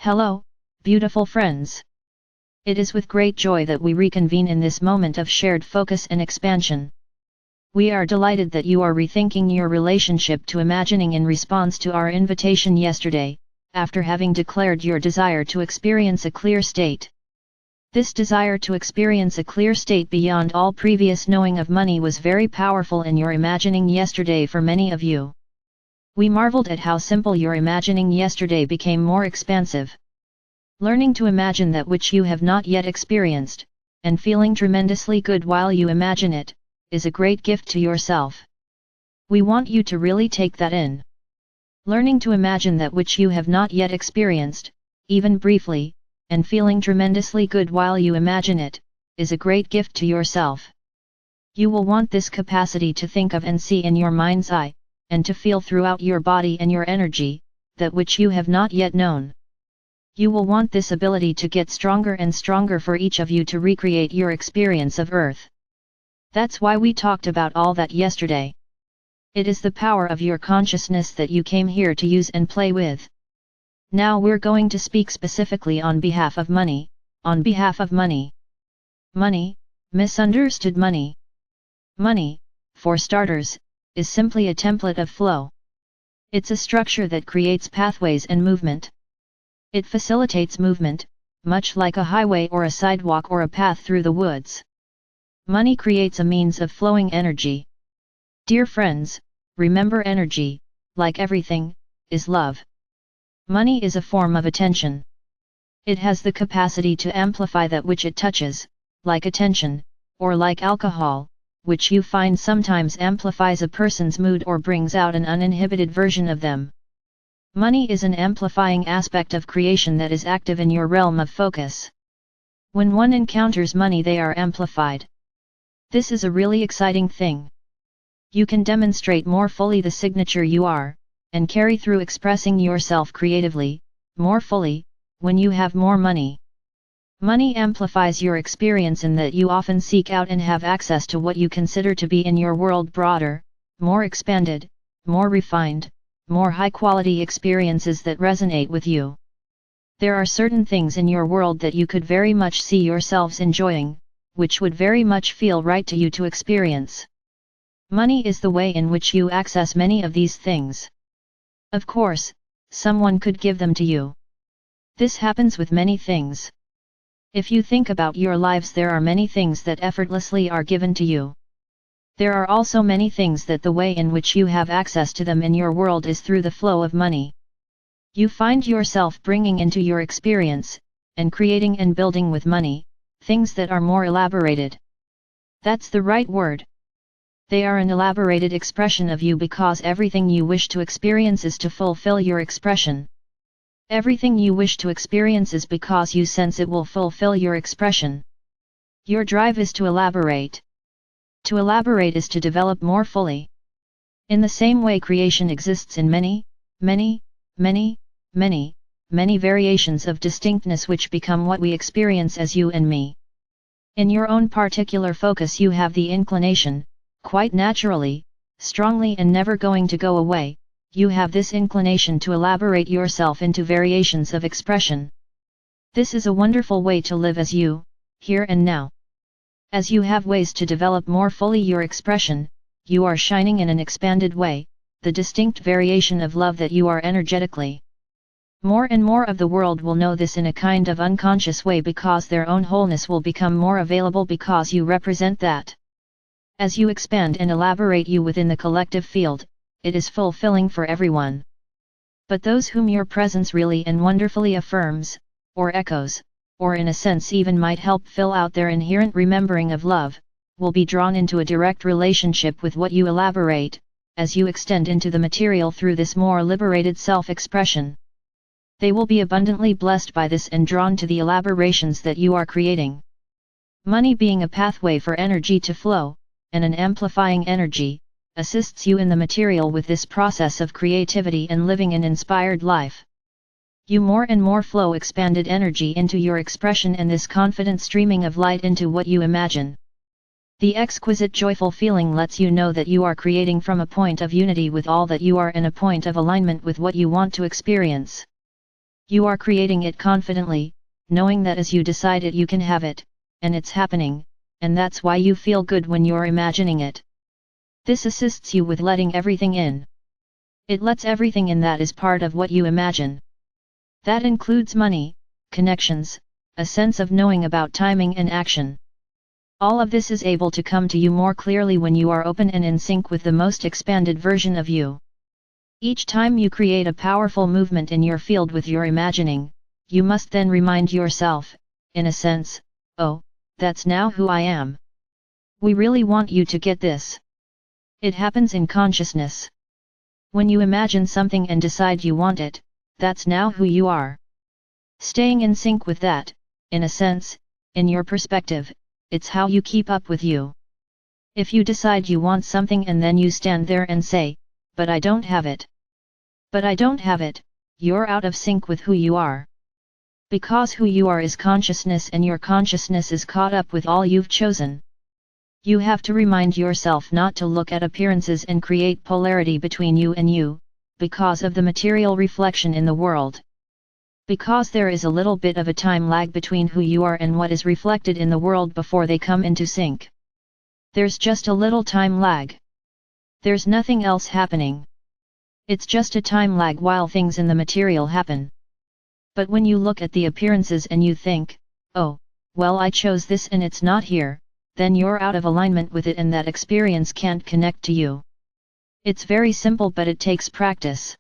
Hello, beautiful friends. It is with great joy that we reconvene in this moment of shared focus and expansion. We are delighted that you are rethinking your relationship to imagining in response to our invitation yesterday, after having declared your desire to experience a clear state. This desire to experience a clear state beyond all previous knowing of money was very powerful in your imagining yesterday for many of you. We marveled at how simple your imagining yesterday became more expansive. Learning to imagine that which you have not yet experienced, and feeling tremendously good while you imagine it, is a great gift to yourself. We want you to really take that in. Learning to imagine that which you have not yet experienced, even briefly, and feeling tremendously good while you imagine it, is a great gift to yourself. You will want this capacity to think of and see in your mind's eye, and to feel throughout your body and your energy, that which you have not yet known. You will want this ability to get stronger and stronger for each of you to recreate your experience of Earth. That's why we talked about all that yesterday. It is the power of your consciousness that you came here to use and play with. Now we're going to speak specifically on behalf of money, on behalf of money. Money, misunderstood money. Money, for starters, is simply a template of flow. It's a structure that creates pathways and movement. It facilitates movement, much like a highway or a sidewalk or a path through the woods. Money creates a means of flowing energy. Dear friends, remember energy, like everything, is love. Money is a form of attention. It has the capacity to amplify that which it touches, like attention, or like alcohol, which you find sometimes amplifies a person's mood or brings out an uninhibited version of them. Money is an amplifying aspect of creation that is active in your realm of focus. When one encounters money, they are amplified. This is a really exciting thing. You can demonstrate more fully the signature you are, and carry through expressing yourself creatively, more fully, when you have more money. Money amplifies your experience in that you often seek out and have access to what you consider to be in your world broader, more expanded, more refined, more high-quality experiences that resonate with you. There are certain things in your world that you could very much see yourselves enjoying, which would very much feel right to you to experience. Money is the way in which you access many of these things. Of course, someone could give them to you. This happens with many things. If you think about your lives, there are many things that effortlessly are given to you. There are also many things that the way in which you have access to them in your world is through the flow of money. You find yourself bringing into your experience, and creating and building with money, things that are more elaborated. That's the right word. They are an elaborated expression of you because everything you wish to experience is to fulfill your expression. Everything you wish to experience is because you sense it will fulfill your expression. Your drive is to elaborate. To elaborate is to develop more fully. In the same way, creation exists in many variations of distinctness which become what we experience as you and me. In your own particular focus, you have the inclination, quite naturally, strongly and never going to go away, you have this inclination to elaborate yourself into variations of expression. This is a wonderful way to live as you, here and now. As you have ways to develop more fully your expression, you are shining in an expanded way, the distinct variation of love that you are energetically. More and more of the world will know this in a kind of unconscious way because their own wholeness will become more available because you represent that. As you expand and elaborate you within the collective field, it is fulfilling for everyone. But those whom your presence really and wonderfully affirms, or echoes, or in a sense even might help fill out their inherent remembering of love, will be drawn into a direct relationship with what you elaborate, as you extend into the material through this more liberated self-expression. They will be abundantly blessed by this and drawn to the elaborations that you are creating. Money, being a pathway for energy to flow, and an amplifying energy, assists you in the material with this process of creativity and living an inspired life. You more and more flow expanded energy into your expression and this confident streaming of light into what you imagine. The exquisite joyful feeling lets you know that you are creating from a point of unity with all that you are and a point of alignment with what you want to experience. You are creating it confidently, knowing that as you decide it you can have it, and it's happening, and that's why you feel good when you're imagining it. This assists you with letting everything in. It lets everything in that is part of what you imagine. That includes money, connections, a sense of knowing about timing and action. All of this is able to come to you more clearly when you are open and in sync with the most expanded version of you. Each time you create a powerful movement in your field with your imagining, you must then remind yourself, in a sense, oh, that's now who I am. We really want you to get this. It happens in consciousness. When you imagine something and decide you want it, that's now who you are. Staying in sync with that, in a sense, in your perspective, it's how you keep up with you. If you decide you want something and then you stand there and say, but I don't have it. But I don't have it, you're out of sync with who you are. Because who you are is consciousness and your consciousness is caught up with all you've chosen. You have to remind yourself not to look at appearances and create polarity between you and you, because of the material reflection in the world. Because there is a little bit of a time lag between who you are and what is reflected in the world before they come into sync. There's just a little time lag. There's nothing else happening. It's just a time lag while things in the material happen. But when you look at the appearances and you think, oh, well I chose this and it's not here, then you're out of alignment with it and that experience can't connect to you. It's very simple but it takes practice.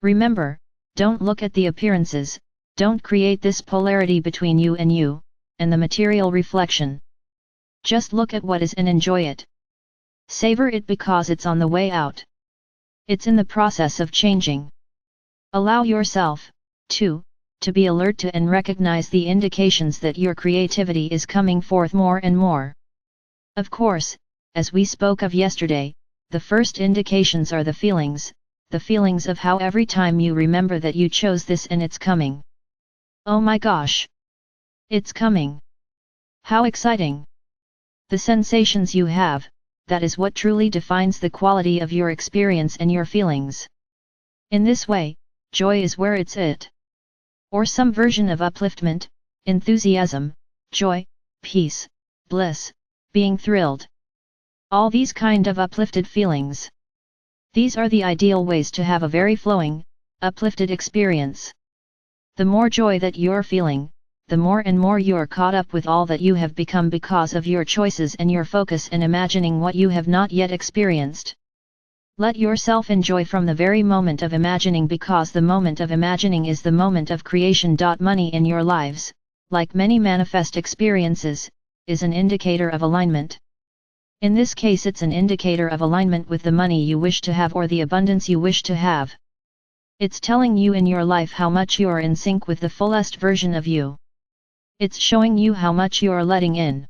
Remember, don't look at the appearances, don't create this polarity between you and the material reflection. Just look at what is and enjoy it. Savor it because it's on the way out. It's in the process of changing. Allow yourself, too, to be alert to and recognize the indications that your creativity is coming forth more and more. Of course, as we spoke of yesterday, the first indications are the feelings of how every time you remember that you chose this and it's coming. Oh my gosh! It's coming! How exciting! The sensations you have, that is what truly defines the quality of your experience and your feelings. In this way, joy is where it's at. Or some version of upliftment, enthusiasm, joy, peace, bliss, being thrilled. All these kind of uplifted feelings. These are the ideal ways to have a very flowing, uplifted experience. The more joy that you're feeling, the more and more you're caught up with all that you have become because of your choices and your focus in imagining what you have not yet experienced. Let yourself enjoy from the very moment of imagining because the moment of imagining is the moment of creation. Money in your lives, like many manifest experiences, is an indicator of alignment. In this case it's an indicator of alignment with the money you wish to have or the abundance you wish to have. It's telling you in your life how much you're in sync with the fullest version of you. It's showing you how much you're letting in.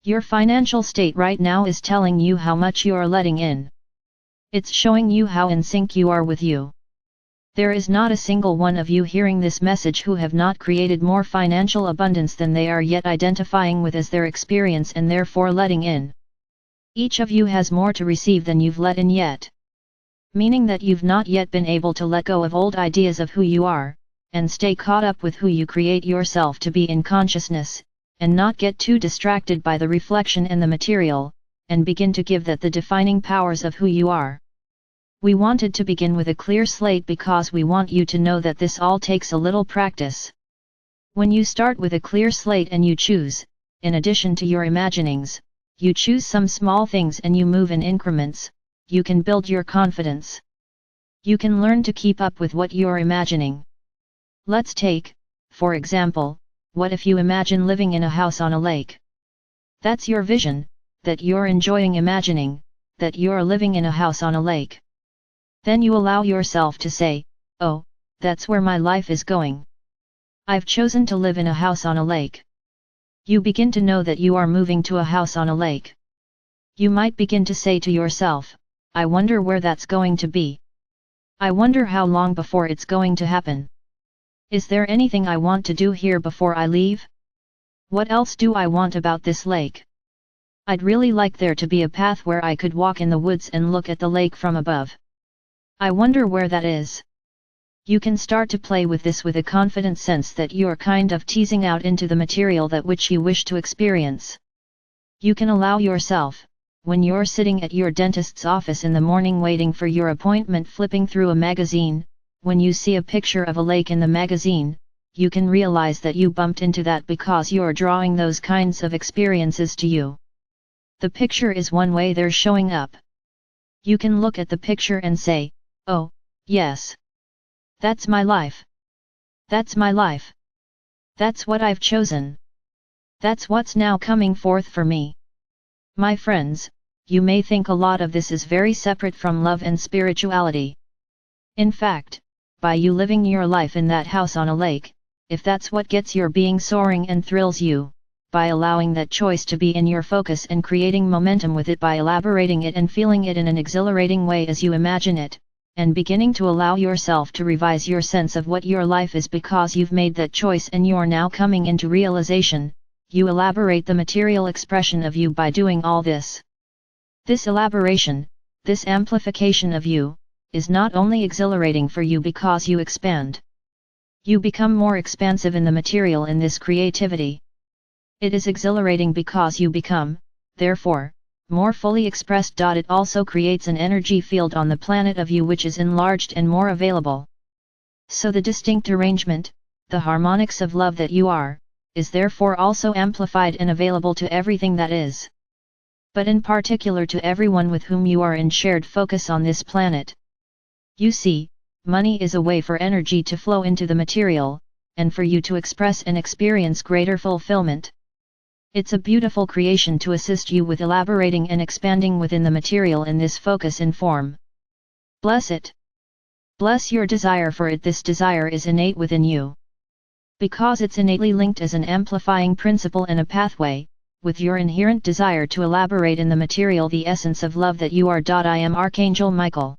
Your financial state right now is telling you how much you're letting in. It's showing you how in sync you are with you. There is not a single one of you hearing this message who have not created more financial abundance than they are yet identifying with as their experience and therefore letting in. Each of you has more to receive than you've let in yet. Meaning that you've not yet been able to let go of old ideas of who you are, and stay caught up with who you create yourself to be in consciousness, and not get too distracted by the reflection and the material, and begin to give that the defining powers of who you are. We wanted to begin with a clear slate because we want you to know that this all takes a little practice. When you start with a clear slate and you choose, in addition to your imaginings, you choose some small things and you move in increments, you can build your confidence. You can learn to keep up with what you're imagining. Let's take, for example, what if you imagine living in a house on a lake? That's your vision, that you're enjoying imagining, that you're living in a house on a lake. Then you allow yourself to say, oh, that's where my life is going. I've chosen to live in a house on a lake. You begin to know that you are moving to a house on a lake. You might begin to say to yourself, I wonder where that's going to be. I wonder how long before it's going to happen. Is there anything I want to do here before I leave? What else do I want about this lake? I'd really like there to be a path where I could walk in the woods and look at the lake from above. I wonder where that is. You can start to play with this with a confident sense that you're kind of teasing out into the material that which you wish to experience. You can allow yourself, when you're sitting at your dentist's office in the morning waiting for your appointment, flipping through a magazine, when you see a picture of a lake in the magazine, you can realize that you bumped into that because you're drawing those kinds of experiences to you. The picture is one way they're showing up. You can look at the picture and say, "Oh, yes. That's my life. That's my life. That's what I've chosen. That's what's now coming forth for me." My friends, you may think a lot of this is very separate from love and spirituality. In fact, by you living your life in that house on a lake, if that's what gets your being soaring and thrills you, by allowing that choice to be in your focus and creating momentum with it by elaborating it and feeling it in an exhilarating way as you imagine it, and beginning to allow yourself to revise your sense of what your life is because you've made that choice and you're now coming into realization, you elaborate the material expression of you by doing all this. This elaboration, this amplification of you, is not only exhilarating for you because you expand. You become more expansive in the material in this creativity. It is exhilarating because you become, therefore, more fully expressed. It also creates an energy field on the planet of you which is enlarged and more available. So the distinct arrangement, the harmonics of love that you are, is therefore also amplified and available to everything that is. But in particular to everyone with whom you are in shared focus on this planet. You see, money is a way for energy to flow into the material, and for you to express and experience greater fulfillment. It's a beautiful creation to assist you with elaborating and expanding within the material in this focus and form. Bless it. Bless your desire for it. This desire is innate within you. Because it's innately linked as an amplifying principle and a pathway, with your inherent desire to elaborate in the material the essence of love that you are. I am Archangel Michael.